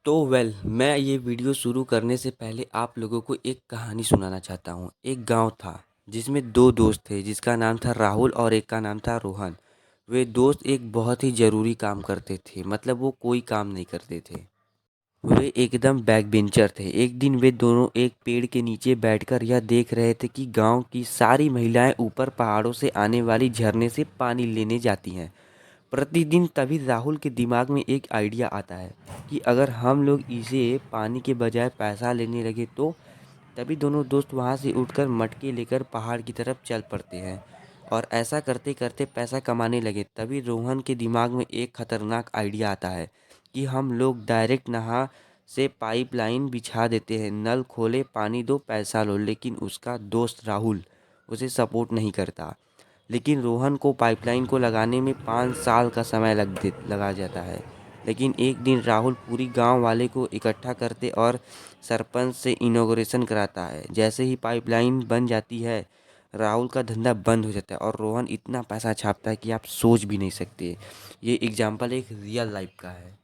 मैं ये वीडियो शुरू करने से पहले आप लोगों को एक कहानी सुनाना चाहता हूँ। एक गांव था जिसमें दो दोस्त थे जिसका नाम था राहुल और एक का नाम था रोहन। वे दोस्त एक बहुत ही ज़रूरी काम करते थे, मतलब वो कोई काम नहीं करते थे। वे एकदम बैक बेंचर थे। एक दिन वे दोनों एक पेड़ के नीचे बैठकर यह देख रहे थे कि गांव की सारी महिलाएं ऊपर पहाड़ों से आने वाली झरने से पानी लेने जाती हैं प्रतिदिन। तभी राहुल के दिमाग में एक आइडिया आता है कि अगर हम लोग इसे पानी के बजाय पैसा लेने लगे तो। तभी दोनों दोस्त वहाँ से उठकर मटके लेकर पहाड़ की तरफ चल पड़ते हैं और ऐसा करते करते पैसा कमाने लगे। तभी रोहन के दिमाग में एक खतरनाक आइडिया आता है कि हम लोग डायरेक्ट नहा से पाइपलाइन बिछा देते हैं, नल खोले पानी दो पैसा लो। लेकिन उसका दोस्त राहुल उसे सपोर्ट नहीं करता। लेकिन रोहन को पाइपलाइन को लगाने में 5 साल का समय लगा जाता है। लेकिन एक दिन राहुल पूरी गांव वाले को इकट्ठा करते और सरपंच से इनॉग्रेशन कराता है। जैसे ही पाइपलाइन बन जाती है, राहुल का धंधा बंद हो जाता है और रोहन इतना पैसा छापता है कि आप सोच भी नहीं सकते। ये एग्जाम्पल एक रियल लाइफ का है।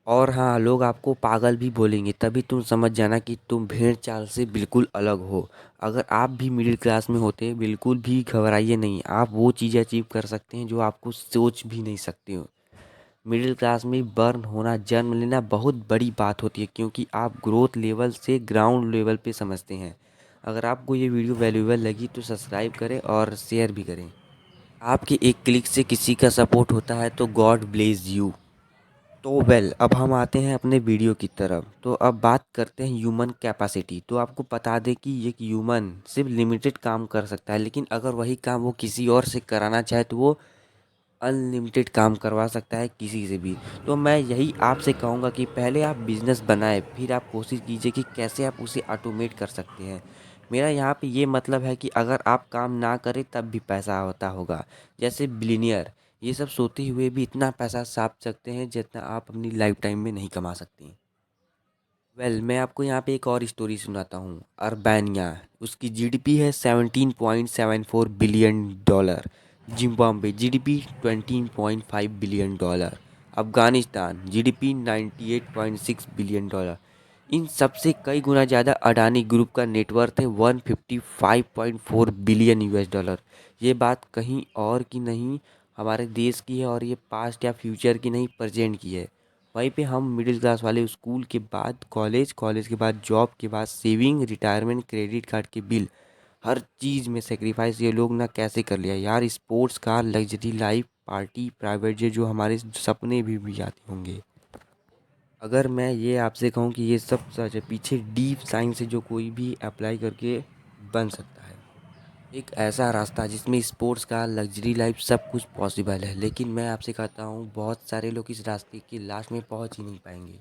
और हाँ, लोग आपको पागल भी बोलेंगे, तभी तुम समझ जाना कि तुम भेड़ चाल से बिल्कुल अलग हो। अगर आप भी मिडिल क्लास में होते, बिल्कुल भी घबराइए नहीं, आप वो चीज़ें अचीव कर सकते हैं जो आपको सोच भी नहीं सकते हो। मिडिल क्लास में बर्न होना, जन्म लेना बहुत बड़ी बात होती है, क्योंकि आप ग्रोथ लेवल से ग्राउंड लेवल पे समझते हैं। अगर आपको ये वीडियो वैल्यूएबल लगी तो सब्सक्राइब करें और शेयर भी करें। आपके एक क्लिक से किसी का सपोर्ट होता है तो गॉड ब्लेस यू। अब हम आते हैं अपने वीडियो की तरफ। तो अब बात करते हैं ह्यूमन कैपेसिटी। तो आपको बता दें कि एक ह्यूमन सिर्फ लिमिटेड काम कर सकता है, लेकिन अगर वही काम वो किसी और से कराना चाहे तो वो अनलिमिटेड काम करवा सकता है किसी से भी। तो मैं यही आपसे कहूँगा कि पहले आप बिजनेस बनाएं, फिर आप कोशिश कीजिए कि कैसे आप उसे ऑटोमेट कर सकते हैं। मेरा यहाँ पे ये मतलब है कि अगर आप काम ना करें तब भी पैसा होता होगा। जैसे बिलीनियर, ये सब सोते हुए भी इतना पैसा छाप सकते हैं जितना आप अपनी लाइफ टाइम में नहीं कमा सकते हैं। मैं आपको यहाँ पे एक और स्टोरी सुनाता हूँ। अर्बानिया, उसकी जीडीपी है 17.74 billion dollar. Zimbabwe GDP 20.5 billion dollar. Afghanistan GDP 98.6 billion dollar. इन सबसे कई गुना ज़्यादा अडानी ग्रुप का नेटवर्थ है 155.4 बिलियन US डॉलर। ये बात कहीं और की नहीं, हमारे देश की है, और ये पास्ट या फ्यूचर की नहीं, प्रेजेंट की है। वहीं पे हम मिडिल क्लास वाले स्कूल के बाद कॉलेज, कॉलेज के बाद जॉब के बाद सेविंग, रिटायरमेंट, क्रेडिट कार्ड के बिल, हर चीज़ में सेक्रीफाइस ये लोग ना कैसे कर लिया यार। Sports car, luxury life, party, private jet, जो हमारे सपने भी आते होंगे। अगर मैं ये आपसे कहूँ कि ये सब सच है, पीछे डीप साइंस है जो कोई भी अप्लाई करके बन सकता है। एक ऐसा रास्ता जिसमें स्पोर्ट्स का, लग्जरी लाइफ, सब कुछ पॉसिबल है। लेकिन मैं आपसे कहता हूँ बहुत सारे लोग इस रास्ते के लास्ट में पहुँच ही नहीं पाएंगे।